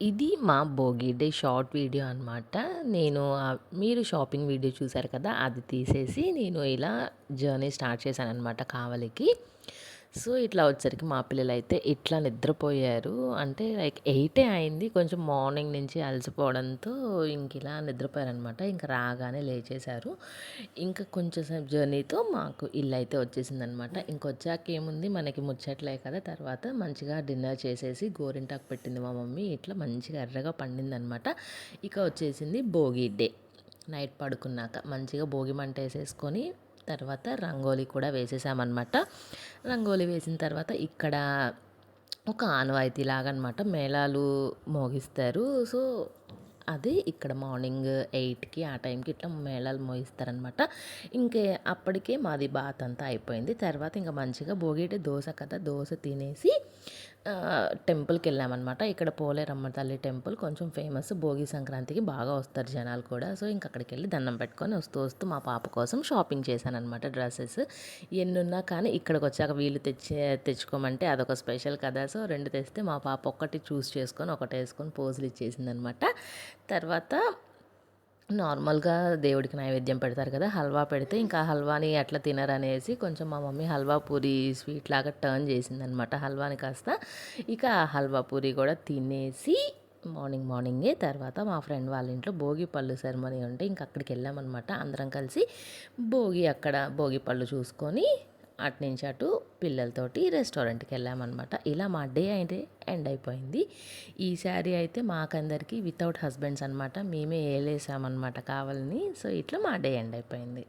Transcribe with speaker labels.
Speaker 1: ఇది మా Bhogi day short video అనమాట. నేను మీరు షాపింగ్ వీడియో చూసారు కదా! అది తీసేసి నేను ఇలా జర్నీ స్టార్ట్ చేశాననమాట కావలికి. సో, ఇట్లా వచ్చేసరికి మా పిల్లలైతే ఇట్లా నిద్రపోయారు. అంటే లైక్ 8 అయింది. కొంచెం మార్నింగ్ నుంచి అలసిపోవడంతో ఇంకిలా నిద్రపోయారనమాట. ఇంక రాగానే లేచేశారు. ఇంకా కొంచెం సేపు జర్నీతో మాకు ఇల్లయితే వచ్చేసిందనమాట. ఇంకొచ్చాక ఏముంది మనకి ముచ్చట్లే కదా! తర్వాత మంచిగా డిన్నర్ చేసేసి గోరింటాకు పెట్టింది మా మమ్మీ. ఇట్లా మంచిగా ఎర్రగా పండిందనమాట. ఇక వచ్చేసింది భోగి డే. నైట్ పడుకున్నాక మంచిగా భోగి మంట ఏసేసుకొని తర్వాత రంగోలి కూడా వేసేసామనమాట. రంగోలి వేసిన తర్వాత ఇక్కడ ఒక ఆనవాయితీలాగా అనమాట మేళాలు మోగిస్తారు. సో, అది ఇక్కడ మార్నింగ్ 8కి ఆ టైంకి ఇట్లా మేళాలు మోగిస్తారనమాట. ఇంకే అప్పటికే మాది బాత్ అంతా అయిపోయింది. తర్వాత ఇంక మంచిగా భోగి దోస కదా! దోస తినేసి టెంపుల్‌కెళ్ళామనమాట. ఇక్కడ పోలేరమ్మ తల్లి టెంపుల్ కొంచెం ఫేమస్. భోగి సంక్రాంతికి బాగా వస్తారు జనాలు కూడా. సో, ఇంక అక్కడికెళ్ళి దండం పెట్టుకొని వస్తూ వస్తూ మా పాప కోసం షాపింగ్ చేశాననమాట డ్రెసెస్. ఎన్నున్నా కానీ ఇక్కడికొచ్చాక వీళ్ళు తెచ్చుకోమంటే అదొక స్పెషల్ కదా! సో, 2 తెస్తే మా పాప ఒక్కటి చూస్ చేసుకొని ఒకటేసుకొని పోజులు ఇచ్చేసిందనమాట. తర్వాత నార్మల్‌గా దేవుడికి నైవేద్యం పెడతారు కదా! హల్వా పెడితే ఇంకా హల్వాని ఎట్లా తినరనేసి కొంచెం మా మమ్మీ హల్వా పూరి స్వీట్ లాగా టర్న్ చేసిందనమాట. హల్వాని కాస్త ఇక ఆ హల్వా పూరి కూడా తినేసి మార్నింగే తర్వాత మా ఫ్రెండ్ వాళ్ళ ఇంట్లో భోగి పళ్ళు సెరమనీ ఉంటే ఇంక అక్కడికి వెళ్ళామనమాట. అందరం కలిసి భోగి పళ్ళు చూసుకొని అటునుంచి అటు పిల్లలతోటి రెస్టారెంట్‌కి వెళ్ళామనమాట. ఇలా మా డే అయితే ఎండ్ అయిపోయింది. ఈ శారీ అయితే మాకందరికీ వితౌట్ హస్బెండ్స్ అనమాట. మేమే ఏలేసామనమాట కావాలని. సో, ఇట్లా మా డే ఎండ్ అయిపోయింది.